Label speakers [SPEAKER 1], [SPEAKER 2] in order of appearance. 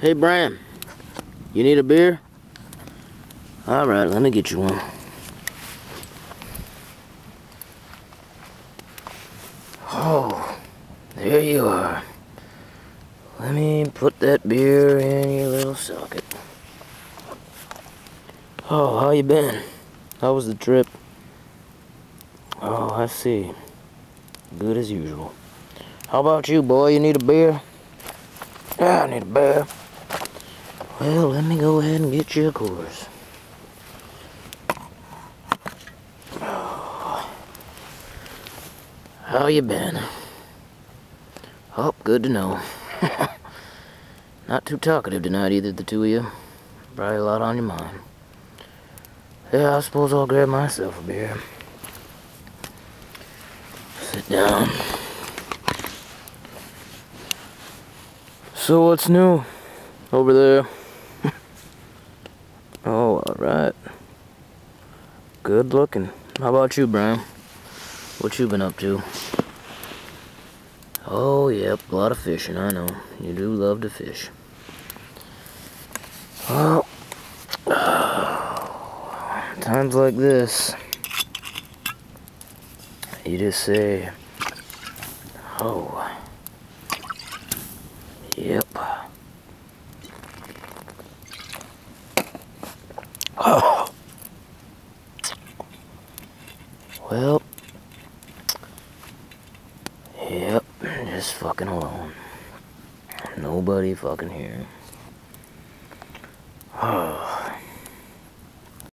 [SPEAKER 1] Hey, Bram. You need a beer? Alright, let me get you one. Oh, there you are. Let me put that beer in your little socket. Oh, how you been? How was the trip? Oh, I see. Good as usual. How about you, boy? You need a beer? Yeah, I need a beer. Well, let me go ahead and get you a Coors. How you been? Oh, good to know. Not too talkative tonight, either, the two of you. Probably a lot on your mind. Yeah, I suppose I'll grab myself a beer. Sit down. So what's new over there? Oh, alright. Good looking. How about you, Brian? What you been up to? Oh, yep, a lot of fishing, I know. You do love to fish. Well, times like this, you just say, oh, yep. Oh. Well, yep, just fucking alone. Nobody fucking here. Oh.